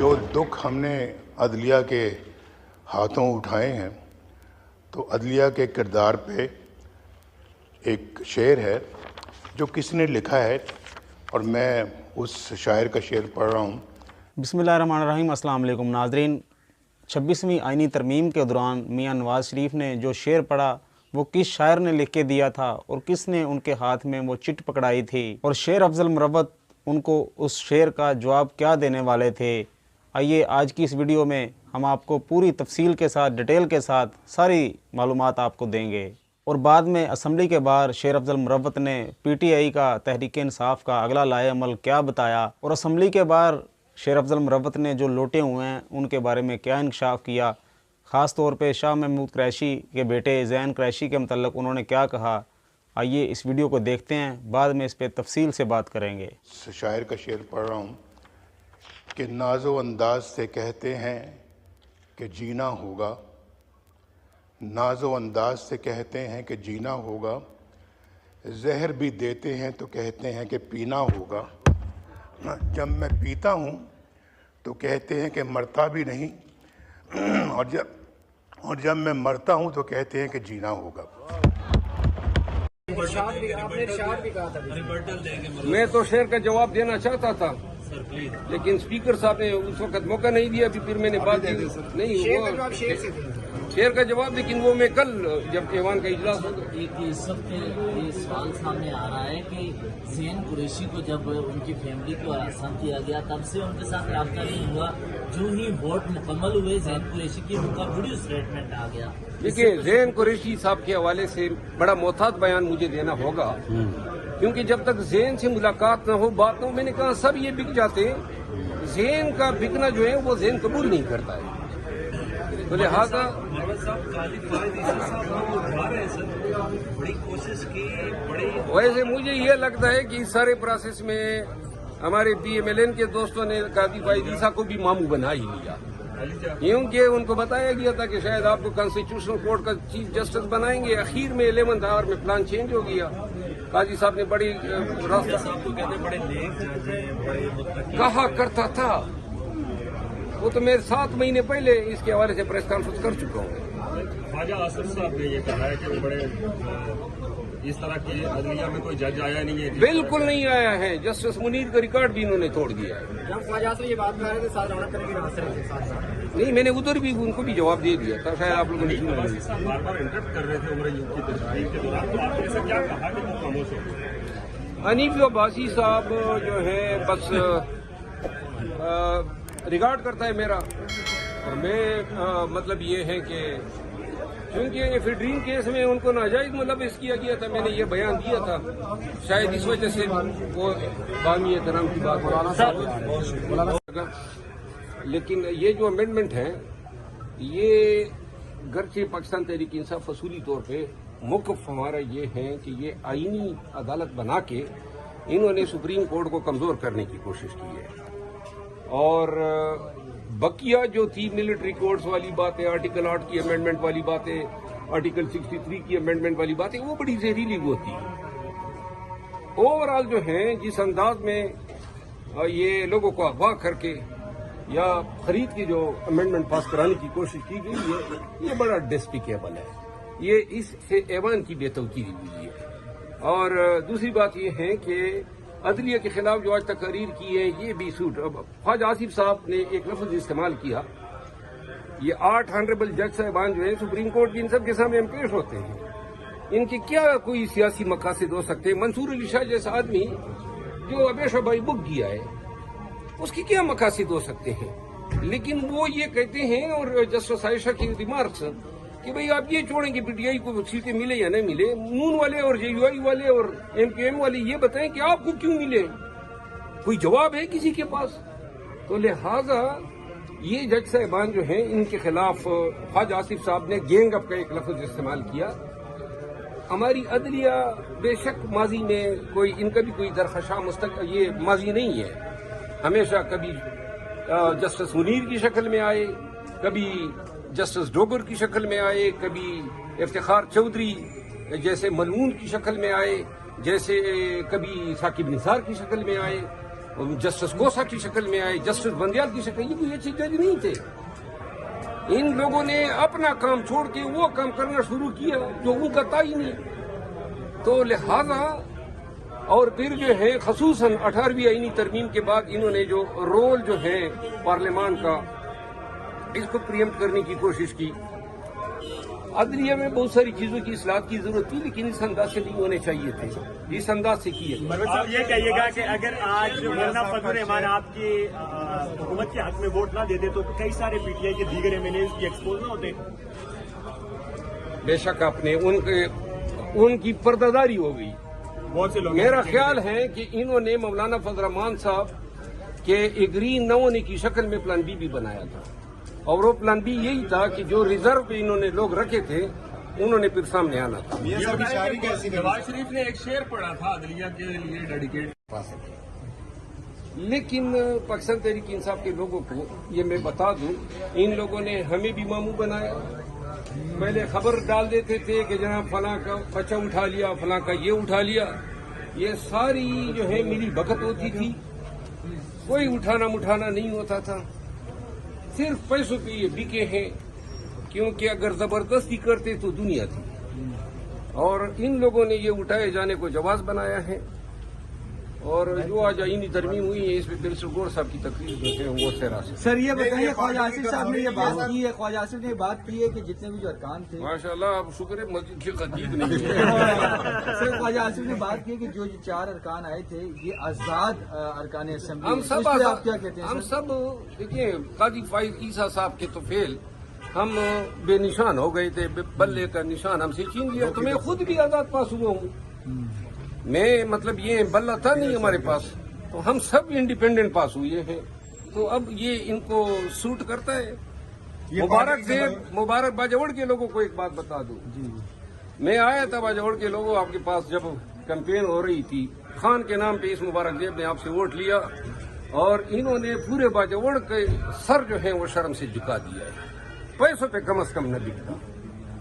जो दुख हमने अदलिया के हाथों उठाए हैं तो अदलिया के किरदार पे एक शेर है जो किसने लिखा है और मैं उस शायर का शेर पढ़ रहा हूँ। बिस्मिल्लाहिर्रहमानिर्रहीम। अस्सलाम वालेकुम नाज़रीन। 26वीं आईनी तरमीम के दौरान मियाँ नवाज़ शरीफ ने जो शेर पढ़ा वो किस शायर ने लिख के दिया था और किसने उनके हाथ में वो चिट पकड़ाई थी और शेर अफजल मुरव्वत उनको उस शेर का जवाब क्या देने वाले थे। आइए आज की इस वीडियो में हम आपको पूरी तफसील के साथ डिटेल के साथ सारी मालूमात आपको देंगे। और बाद में असम्बली के बाहर शेर अफजल मुरव्वत ने पीटीआई का तहरीक इंसाफ का अगला लाए अमल क्या बताया और असम्बली के बाहर शेर अफजल मुरव्वत ने जो लौटे हुए हैं उनके बारे में क्या इंकशाफ किया, ख़ास तौर पे शाह महमूद कुरैशी के बेटे ज़ैन कुरैशी के मतलब उन्होंने क्या कहा। आइए इस वीडियो को देखते हैं, बाद में इस पर तफसील से बात करेंगे। शायर का शेर पढ़ रहा हूँ कि नाज़ो अंदाज से कहते हैं कि जीना होगा, नाज़ो अंदाज से कहते हैं कि जीना होगा, जहर भी देते हैं तो कहते हैं कि पीना होगा। जब मैं पीता हूँ तो कहते हैं कि मरता भी नहीं और जब मैं मरता हूँ तो कहते हैं कि जीना होगा। मैं तो शेर का जवाब देना चाहता था लेकिन स्पीकर साहब ने उस वक्त मौका नहीं दिया। फिर मैंने बात की नहीं शेर का जवाब, लेकिन वो मैं कल जब ऐवान का इजलास होगा। इस वक्त ये सवाल सामने आ रहा है कि ज़ैन कुरैशी को जब उनकी फैमिली को आसान किया गया तब से उनके साथ रब्ता नहीं हुआ। जो ही वोट मुकम्मल हुए ज़ैन कुरैशी की उनका वीडियो स्टेटमेंट आ गया। देखिए ज़ैन कुरैशी साहब के हवाले से बड़ा मोहतात बयान मुझे देना होगा क्योंकि जब तक ज़ैन से मुलाकात न हो, बात न हो, मैंने कहा सब ये बिक जाते हैं। ज़ैन का बिकना जो है वो ज़ैन कबूल नहीं करता है, तो लिहाजा वैसे मुझे ये लगता है कि इस सारे प्रोसेस में हमारे PMLN के दोस्तों ने कादी फाइज ईसा को भी मामू बना ही लिया, क्योंकि उनको बताया गया था कि शायद आपको कॉन्स्टिट्यूशनल कोर्ट का चीफ जस्टिस बनाएंगे। आखिर में 11th आवर में प्लान चेंज हो गया। काजी साहब ने बड़ी कहा करता था, वो तो मैं 7 महीने पहले इसके हवाले से प्रेस कॉन्फ्रेंस कर चुका हूँ। ख्वाजा आसिफ साहब ने ये कहा है कि वो बड़े इस तरह की अदलिया में कोई जज आया नहीं है। बिल्कुल नहीं आया है। जस्टिस मुनीर का रिकॉर्ड भी इन्होंने तोड़ दिया है। जब ख्वाजा से ये बात कर रहे थे साथ रौनक करने की नहीं, मैंने उधर भी उनको भी जवाब दे दिया था, शायद आप लोगों ने सुना नहीं। बार बार इंटरप्ट कर रहे थे उम्र यूथ की तशरीह के दौरान, तो आपने ऐसा क्या कहा कि वो खामोश हो गए? हनीफ अब्बासी साहब जो है बस रिकॉर्ड करता है मेरा, और मैं मतलब ये है कि क्योंकि एफिड्रीन केस में उनको नाजायज मुलविस किया गया था, मैंने ये बयान दिया था, शायद इस वजह से वो बामी एहतराम की बात हो। लेकिन ये जो अमेंडमेंट है ये गरचे पाकिस्तान तहरीक इंसाफ असूली तौर पे मौक़िफ़ हमारा ये है कि ये आईनी अदालत बना के इन्होंने सुप्रीम कोर्ट को कमज़ोर करने की कोशिश की है। और बकिया जो थी मिलिट्री कोर्ट्स वाली बातें, आर्टिकल 8 की अमेंडमेंट वाली बातें, आर्टिकल 63 की अमेंडमेंट वाली बातें, वो बड़ी जहरीली वो थी। ओवरऑल जो है जिस अंदाज में ये लोगों को अगवा करके या खरीद की जो अमेंडमेंट पास कराने की कोशिश की गई है, ये बड़ा डिस्पिकेबल है। ये इससे ऐवान की बेतौकीरी हुई है। और दूसरी बात ये है कि अदलिया के खिलाफ जो आज तकरीर की है ये भी सूट। अब ख्वाजा आसिफ साहब ने एक लफ्ज इस्तेमाल किया, ये 8 ऑनरेबल जज साहबान जो है सुप्रीम कोर्ट की, इन सब के सामने हम पेश होते हैं। इनके क्या कोई सियासी मकासद हो सकते हैं? मंसूर अली शाह जैसा आदमी जो अबेशा भाई बुक गया है, उसकी क्या मकासद हो सकते हैं? लेकिन वो ये कहते हैं, और जस्टिस आयशा की रिमार्क्स कि भाई आप ये छोड़ें कि पीटीआई को सीटें मिले या नहीं मिले, नून वाले और JUI वाले और MQM वाले ये बताएं कि आपको क्यों मिले, कोई जवाब है किसी के पास? तो लिहाजा ये जज साहबान जो हैं इनके खिलाफ ख्वाजा आसिफ साहब ने गैंग अप का एक लफ्ज इस्तेमाल किया। हमारी अदलिया बेशक माजी में कोई इनका भी कोई दरखशा ये माजी नहीं है, हमेशा कभी जस्टिस मुनीर की शक्ल में आए, कभी जस्टिस डोगर की शक्ल में आए, कभी इफ्तिखार चौधरी जैसे मलमून की शक्ल में आए, जैसे कभी साकिब निसार की शक्ल में आए। जस्टिस गोसा की शक्ल में आए, जस्टिस बंदियाल की शक्ल, ये कोई अच्छे जज नहीं थे। इन लोगों ने अपना काम छोड़ के वो काम करना शुरू किया जो उनका था ही नहीं। तो लिहाजा और फिर जो है खसूसन 18वीं आईनी तरमीम के बाद इन्होंने जो रोल जो है पार्लियामान का, इसको प्रियम्प्ट करने की कोशिश की। अदलिया में बहुत सारी चीजों की इस्लाह की जरूरत थी, लेकिन इस अंदाज से नहीं होने चाहिए थे, इस अंदाज से किए। आप ये कहिएगा कि अगर आज मौलाना फजल रहमान आपकी हुकूमत के हक में वोट ना देते तो कई सारे पीटीआई के दीगर एमएलए की एक्सपोज ना होते। बेशक आपने उनकी पर्दादारी हो गई। बहुत से लोग, मेरा ख्याल है कि इन्होंने मौलाना फजल रहमान साहब के एग्री न होने की शक्ल में प्लान बी भी बनाया था, और वो प्लान बी यही था कि जो रिजर्व पे इन्होंने लोग रखे थे उन्होंने फिर सामने आना था। नवाज शरीफ ने एक शेर पढ़ा था अदलिया के लिए डेडिकेट, लेकिन पाकिस्तान तहरीक इंसाफ के लोगों को ये मैं बता दूं, इन लोगों ने हमें भी मामू बनाया। पहले खबर डाल देते थे कि जनाब फलां का बच्चा उठा लिया, फलां का ये उठा लिया। ये सारी जो है मिली भगत होती थी, कोई उठाना मुठाना नहीं होता था, सिर्फ पैसों पे ये बिके हैं, क्योंकि अगर जबरदस्ती करते तो दुनिया थी। और इन लोगों ने ये उठाए जाने को जवाब बनाया है। और जो आज आईनी तरमीम हुई है, इसमें बैरिस्टर गौर साहब की तकरीर जो है वो सेरा से। सर ये बताइए, ख्वाजा आसिफ साहब ने ये बात की है, ख्वाजा आसिफ ने बात की है कि जितने भी जो अरकान थे, माशाल्लाह अब शुक्र है मस्जिद की खतीब नहीं है। सर ख्वाजा आसिफ ने बात की है कि जो 4 अरकान आए थे ये आजाद अरकान असेंबली, हम सब आप क्या कहते हैं? हम सब देखिए, काजी फाइज ईसा साहब के तो फेल हम बेनिशान हो गए थे, बल्ले का निशान हमसे छीन लिया। तो मैं खुद भी आजाद पास हुआ हूँ, मैं मतलब ये बल्ला था नहीं हमारे पास, तो हम सब इंडिपेंडेंट पास हुए हैं। तो अब ये इनको सूट करता है। मुबारक बाजवड़ के लोगों को एक बात बता दूं, मैं आया था बाजवड़ के लोगों आपके पास जब कैंपेन हो रही थी, खान के नाम पे इस मुबारक देव ने आपसे वोट लिया, और इन्होंने पूरे बाजवड़ के सर जो है वो शर्म से झुका दिया है, पैसों पे कम से कम न बिकता।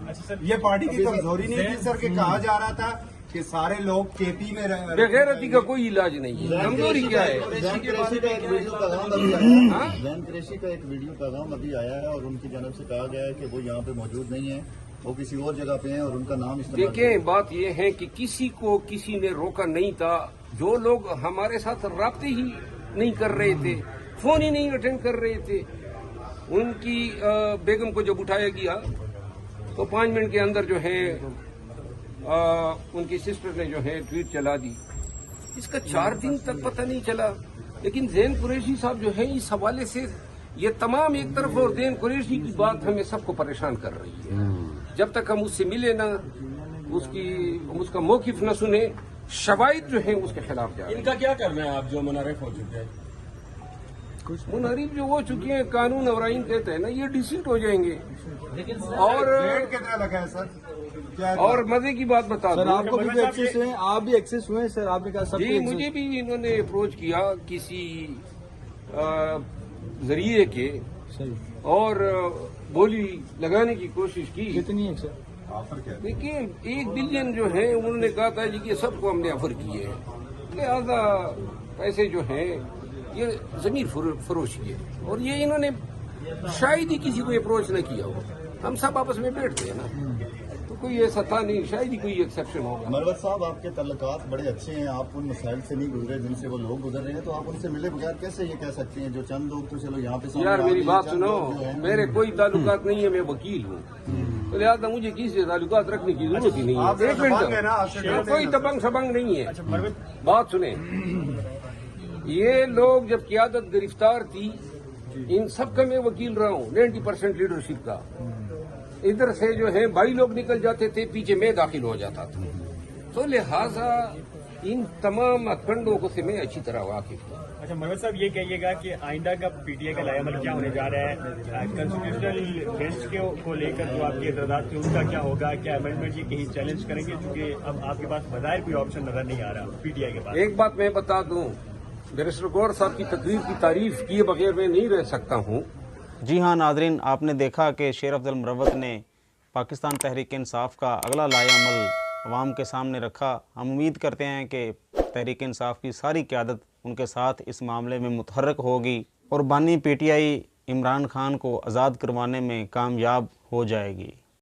अच्छा सर, ये पार्टी की कमजोरी नहीं थी सर, कि कहा जा रहा था कि सारे लोग केपी में बेगैरती का कोई इलाज नहीं है। कमजोरी क्या है? जैन कुरैशी का एक वीडियो पैगाम अभी आया है और उनकी जानब से कहा गया है कि वो यहाँ पे मौजूद नहीं है, वो किसी और जगह पे हैं और उनका नाम इस्तेमाल। देखें, बात यह है कि किसी को किसी ने रोका नहीं था। जो लोग हमारे साथ राब्ते ही नहीं कर रहे थे, फोन ही नहीं अटेंड कर रहे थे, उनकी बेगम को जब उठाया गया तो 5 मिनट के अंदर जो है उनकी सिस्टर ने जो है ट्वीट चला दी। इसका 4 दिन तक पता नहीं चला। लेकिन जैन कुरैशी साहब जो है इस हवाले से ये तमाम एक तरफ, और जैन कुरैशी की बात हमें सबको परेशान कर रही है। जब तक हम उससे मिले ना, उसका मौकिफ न सुने, शवाहिद जो है उसके खिलाफ जा रहे हैं। इनका क्या करना है आप जो मुनारिफ हो चुके हैं? मुनारिफ जो हो चुके हैं, कानून और आइन कहते हैं ना, ये डिसीट हो जाएंगे। और कितना लगा है सर? और मजे की बात बता सर दूं, आपको भी एक्सेस हुए, आप भी एक्सेस हुए सर, आपने कहा सब जी मुझे भी इन्होंने अप्रोच किया किसी जरिए के, और बोली लगाने की कोशिश की। कितनी है सर? देखिए 1 बिलियन जो है उन्होंने कहा था जी कि सबको हमने ऑफर किए हैं, लिहाजा पैसे जो हैं ये जमीन फरोशी है। और ये इन्होंने शायद ही किसी को अप्रोच न किया हो, हम सब आपस में बैठते हैं ना, तो कोई ऐसा था नहीं, शायद ही कोई एक्सेप्शन होगा। मरवत साहब, आपके तल्लुकात बड़े अच्छे हैं, आप उन मसाइल से नहीं गुजरे जिनसे वो लोग गुजर रहे हैं, तो आप उनसे मिले बगैर कैसे ये कह सकते हैं जो चंद लोग तो चलो यहाँ पे यार मेरी बात सुनो, मेरे कोई ताल्लुकात नहीं है, मैं वकील हूँ, तो लिहाजा मुझे किसी से ताल्लुकात रखने की जरूरत ही नहीं है। 1 मिनट, कोई दबंग सबंग नहीं है। बात सुने, ये लोग जब क़यादत गिरफ्तार थी, इन सब का मैं वकील रहा हूँ, 90% लीडरशिप का। इधर से जो है 22 लोग निकल जाते थे, पीछे मैं दाखिल हो जाता था। तो लिहाजा इन तमाम हथकंडों को से मैं अच्छी तरह वाकिफ हूँ। अच्छा मरवत साहब, ये कहिएगा कि आइंदा का पीटीआई का लायामल क्या होने जा रहा है? कॉन्स्टिट्यूशनल बेंच को लेकर जो आपके इतराज़ात थे उनका क्या होगा? क्या अमेंडमेंट ये कहीं चैलेंज करेंगे? क्योंकि अब आपके पास बज़ाहिर कोई ऑप्शन नजर नहीं आ रहा पीटीआई के पास। एक बात मैं बता दूं, बैरिस्टर गौर साहब की तकरीर की तारीफ किए बगैर मैं नहीं रह सकता हूँ। जी हाँ नाजरीन, आपने देखा कि शेर अफजल मरवत ने पाकिस्तान तहरीक इंसाफ का अगला लाएअमल अवाम के सामने रखा। हम उम्मीद करते हैं कि तहरीक इंसाफ की सारी क़यादत ان کے ساتھ اس معاملے میں متحرک ہوگی اور بانی P T I Imran Khan کو آزاد کروانے میں کامیاب ہو جائے گی۔